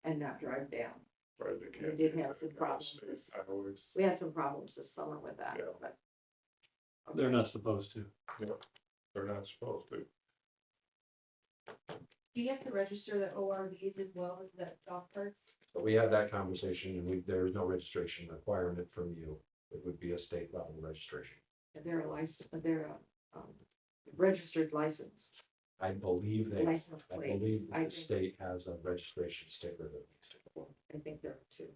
and not drive down. Right, they can't. did do have that some across problems state this- highways. We had some problems this summer with that, Yeah. but. They're not supposed to. They're not supposed to. Do you have to register the ORVs as well as the golf carts? So we had that conversation and there is no registration requirement from you. It would be a state level registration. They're a license, they're a, registered license, I believe license I plates. believe that I the think, state has a registration sticker that needs to go on. I think there are 2.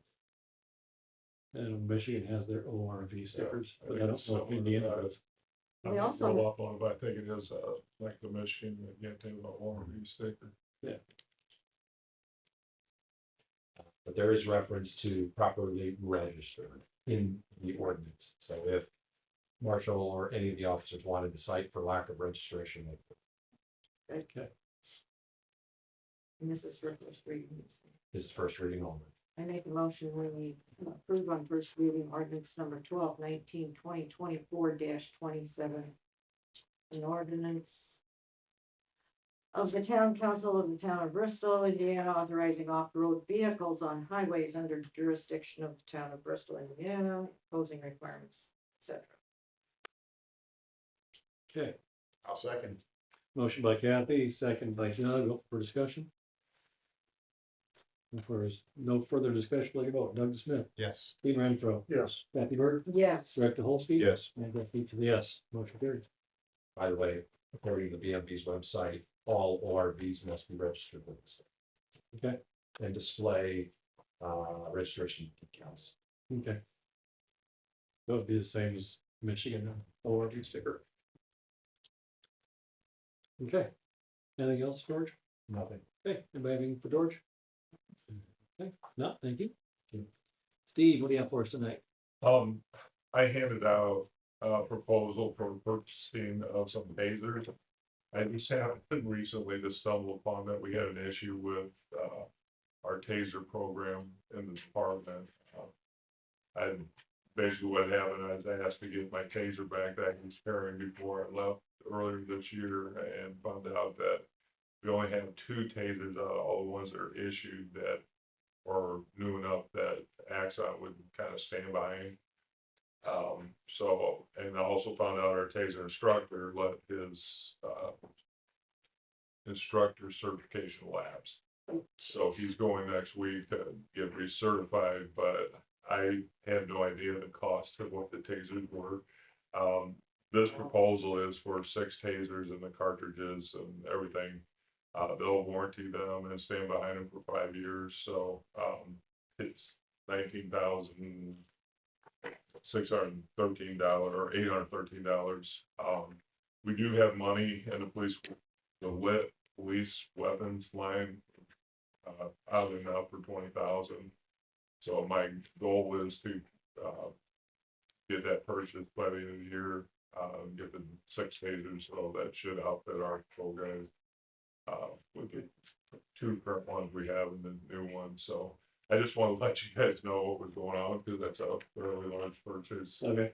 And Michigan has their ORV stickers, I but I think don't it's know if similar to Indiana that. does. I They don't also- know up on it, but I think it is, like the Michigan, you have to have a warranty sticker. But there is reference to properly registered in the ordinance. So if Marshall or any of the officers wanted to cite for lack of registration, they could. Okay. And this is for first reading. This is first reading only. I make a motion when we approve on first reading ordinance number 12, 19, 20, 24-27. An ordinance of the town council of the town of Bristol, Indiana, authorizing off-road vehicles on highways under jurisdiction of the town of Bristol, Indiana, imposing requirements, etc. Okay, I'll second. motion by Kathy, second by John, go for discussion. If there's no further discussion, like vote, Doug Smith, Yes. Steve Renfro, Yes, Kathy Burke, Yes, Director Holstein. Yes. And Jeff Beach is a yes, motion carried. By the way, according to the BMV's website, all ORVs must be registered with the state. Okay. And display, registration decals. Okay. That would be the same as Michigan ORV sticker. Okay, anything else, George? Nothing. Okay, anybody have anything for George? Okay, no, thank you. Steve, what do you have for us tonight? I handed out a proposal for purchasing of some tasers. I just happened recently to stumble upon that we had an issue with, our taser program in the department. And basically what happened, I was asked to get my taser back that I was carrying before I left earlier this year and found out that we only have 2 tasers out of all the ones that are issued that are new enough that Axon would kind of stand behind. So, and I also found out our taser instructor let his, instructor certification lapse. So he's going next week to get recertified, but I had no idea the cost of what the tasers were. This proposal is for 6 tasers and the cartridges and everything. They'll warranty them and stand behind them for 5 years, so, it's $19,613 or $813. We do have money in the police weapons line out and up for 20,000. So my goal is to, get that purchased by the end of the year, get the 6 tasers, so that should outfit our patrol guys. With the 2 current ones we have and the new one, so I just want to let you guys know what was going on, because that's a fairly large purchase. Okay,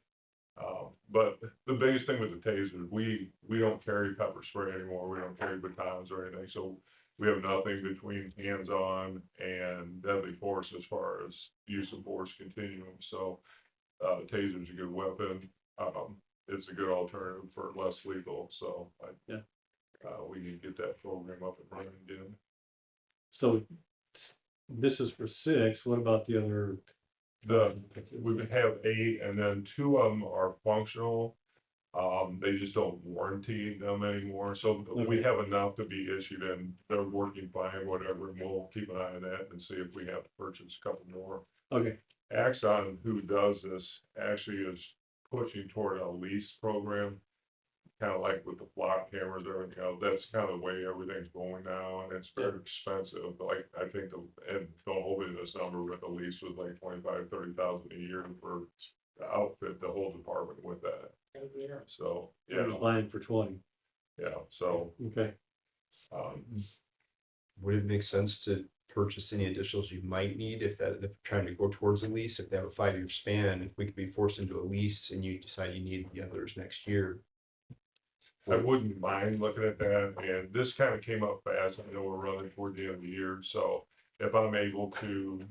But the biggest thing with the tasers, we don't carry pepper spray anymore, we don't carry batons or anything, so we have nothing between hands-on and deadly force as far as use of force continuum, so taser's a good weapon. It's a good alternative for less lethal, so Yeah. we need to get that program up and running again. so this is for 6, what about the other? We have 8, and then 2 of them are functional. They just don't warranty them anymore, so we Okay. have enough to be issued, and they're working fine, whatever, and we'll keep an eye on that and see if we have to purchase a couple more. Okay, Axon, who does this, actually is pushing toward a lease program. Kind of like with the flock cameras, or everything else, that's kind of the way everything's going now, and it's very expensive, like, I think and don't hold me to this number, but the lease was like 25-30,000 a year for the outfit, the whole department with that, so, you're yeah, buying for 20, so, okay, Would it make sense to purchase any additionals you might need if trying to go towards a lease, if they have a 5-year span, if we could be forced into a lease and you decide you need the others next year? I wouldn't mind looking at that, and this kind of came up fast, I know we're running toward the end of the year, so if I'm able to,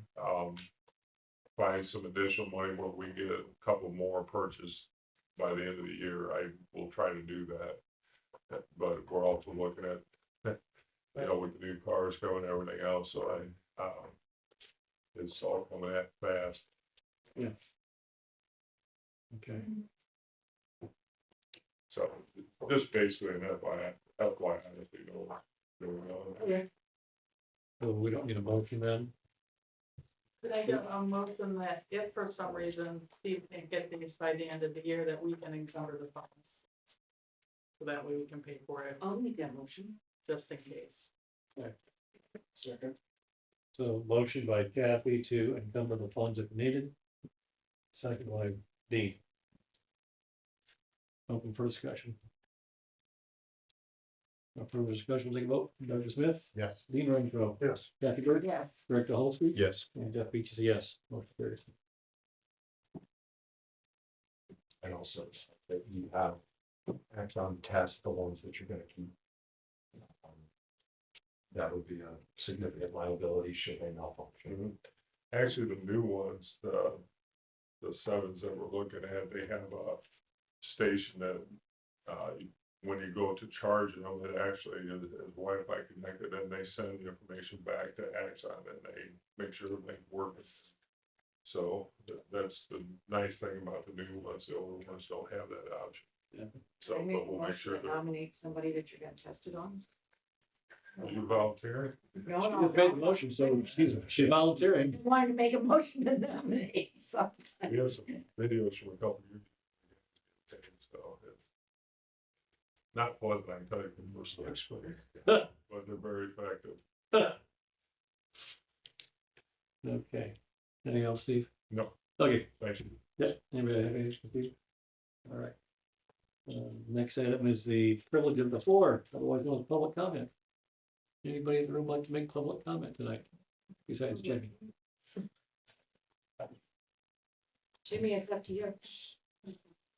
find some additional money where we get a couple more purchased by the end of the year, I will try to do that. But we're also looking at, with the new cars coming and everything else, so it's all coming at fast. okay. So just basically an FYI, if you know what's going on. Okay. So we don't need a motion then? Could I get a motion that if for some reason Steve can't get these by the end of the year, that we can encumber the funds? So that way we can pay for it, I'll make that motion. just in case. Second. So motion by Kathy to encumber the funds if needed. Second by Dean. Open for discussion. No further discussion, take a vote. Doug Smith? Yes. Dean Renfro? Yes. Kathy Burke? Yes. Greg Dolsky? Yes. And Jeff Beach is a yes. Motion carries. And also that you have Axon test the ones that you're gonna keep. That would be a significant liability should they malfunction. Actually, the new ones, the 7s that we're looking at, they have a station that, when you go to charge them, it actually is Wi-Fi connected, and they send the information back to Axon, and they make sure everything works. So that's the nice thing about the new ones, the older ones don't have that option. Yeah. So, I make but a we'll make motion sure to that nominate somebody that you're gonna test it on. you volunteer. No, She no, just made the no. motion, so she's volunteering. I wanted to make a motion to nominate something. We have some videos from a couple years ago. So it's not pleasant, I can tell you from personal experience, but they're very effective. Okay. Anything else, Steve? No, Okay. thank you. Yeah, anybody have anything, Steve? All right. Next item is the privilege of the floor, otherwise known as public comment. Anybody in the room like to make public comment tonight, besides Jimmy? Jimmy, it's up to you.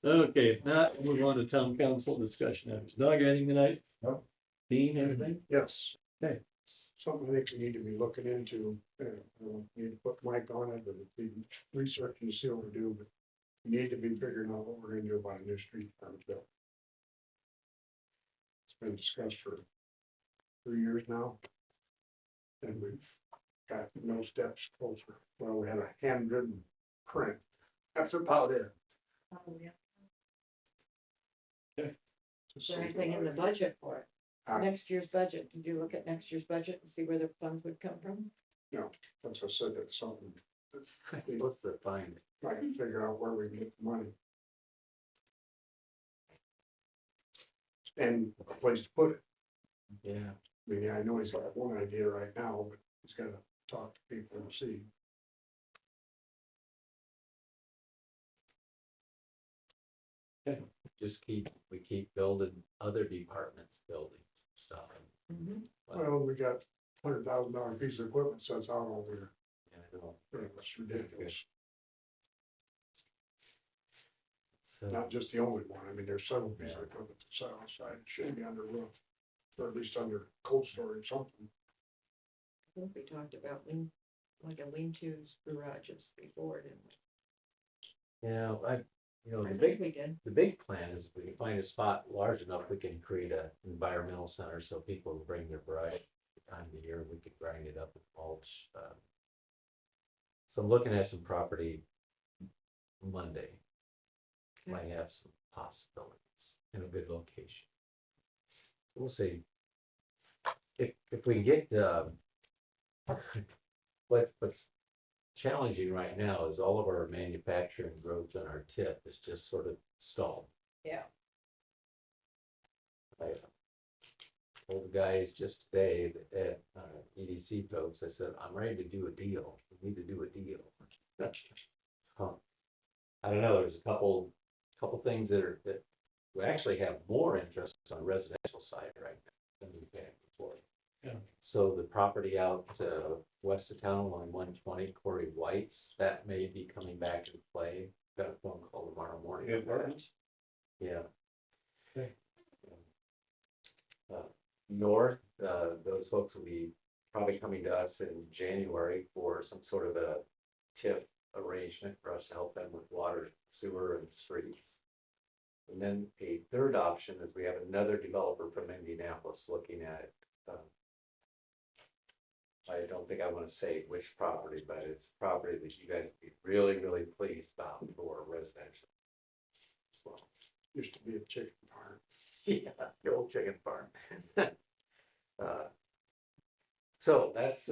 Okay, if not, we'll move on to town council discussion. Items. Doug, anything tonight? No. Dean, anything? Yes. Okay. Something I think we need to be looking into, need to put Mike on it, but be researching to see what we do, but we need to be figuring out what we're gonna do about a new street department bill. It's been discussed for 3 years now. And we've got no steps closer. Well, we had a handwritten print. That's about it. Is there anything in the budget for it? Ah. Next year's budget, did you look at next year's budget and see where the funds would come from? That's what I said, that's something. What's the fine? I can figure out where we can get the money. And a place to put it. Yeah. I mean, I know he's got one idea right now, but he's gotta talk to people and see. we keep building other departments, buildings, and stuff. Well, we got $100,000 piece of equipment sets out over there. And I know, It's ridiculous. so, Not just the only one. I mean, there's several pieces of equipment that set outside. It should be under roof. Or at least under cold storage, something. I think we talked about like a lean-to garages before, didn't we? yeah, I the think we did. the big plan is if we can find a spot large enough, we can create an environmental center so people will bring their brush. Time of the year, we could grind it up with mulch. So I'm looking at some property Monday. Might have some possibilities in a good location. We'll see. If we can get, what's challenging right now is all of our manufacturing growth and our tip is just sort of stalled. Yeah. I told the guys just today that EDC folks, I said, I'm ready to do a deal. We need to do a deal. So, I don't know, there's a couple things that we actually have more interest on the residential side right now than we've had before. Yeah. So the property out west of town on 120, Corey White's, that may be coming back into play. Got a phone call tomorrow morning. The apartments? Yeah. Okay. North, those folks will be probably coming to us in January for some sort of a TIF arrangement for us to help them with water, sewer, and streets. And then a third option is we have another developer from Indianapolis looking at, I don't think I want to say which property, but it's property that you guys would be really, really pleased about for residential. So, Used to be a chicken farm. yeah, the old chicken farm. So that's,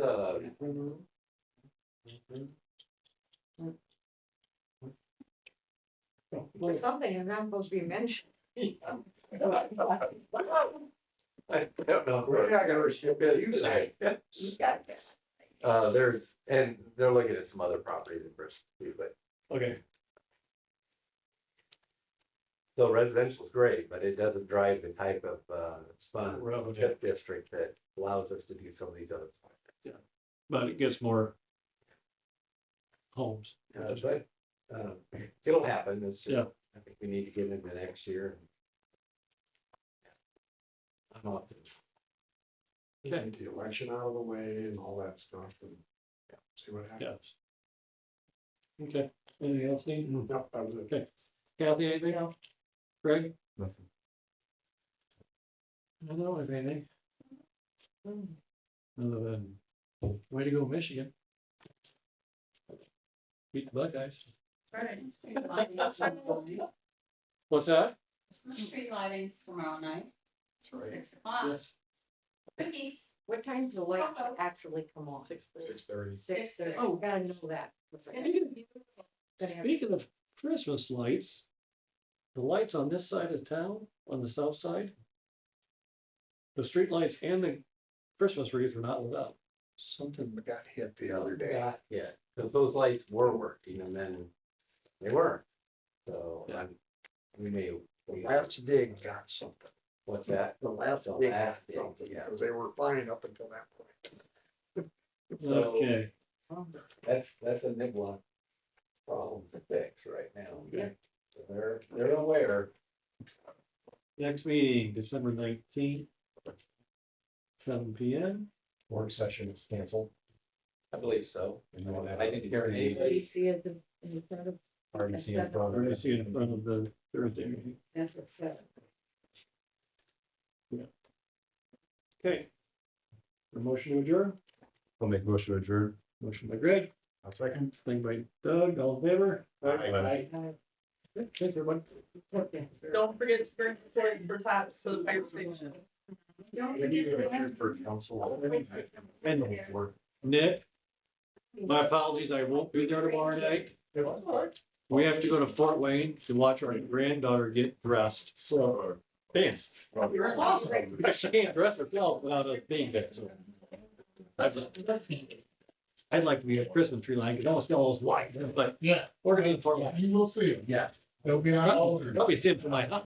Or something is not supposed to be mentioned. I don't know. We're not gonna ship it, you say. You got this. And they're looking at some other properties in Bristol too, but Okay, so residential is great, but it doesn't drive the type of fun revenue, TIF district that allows us to do some of these other projects. but it gets more homes. But it'll happen. It's just, Yeah. I think we need to get into next year. I'm not. Get the election out of the way and all that stuff and see what happens. Okay, anything else, Dean? Nope, that was it. Okay. Kathy, anything else? Greg? Nothing. I don't know if anything. Other than, way to go, Michigan. Beat the Buckeyes. Right. What's that? Street lighting's tomorrow night, That's right. 6 o'clock, Yes. cookies. What time's the light actually come on? 6:30. 6:30. 6:30. Oh, gotta know that. Gotta have- Speaking of Christmas lights, the lights on this side of town, on the south side, the street lights and the Christmas wreaths were not lit up. Something, Got hit the other day. Not yet, because those lights were working and then they weren't. So we may, The last dig got something. what's that? The last The dig got last dig, something yeah. because they were fine up until that point. So okay, that's a nibble problem to fix right now. Okay. So they're aware. next meeting, December 19th. 7 P.M. Work session is canceled. I believe so. And you wanna have I didn't hear Do anybody. you see it in front of, RDC in front We're of gonna it. see it in front of the Thursday meeting. that's at 7. Okay. A motion to adjourn, I'll make a motion to adjourn. motion by Greg, I'll second. thing by Doug, all in favor? Aye. Good, thanks, everybody. Don't forget to bring for taps to the fire station. For council. And Nick, my apologies, I won't be there tomorrow night. We have to go to Fort Wayne to watch our granddaughter get dressed, so, dance. Because she can't dress herself without us being there, so. I'd like to be a Christmas tree line, because it's almost white, but Yeah. we're gonna be for, You will see it. yeah. They'll be on all over. Probably see it for my house.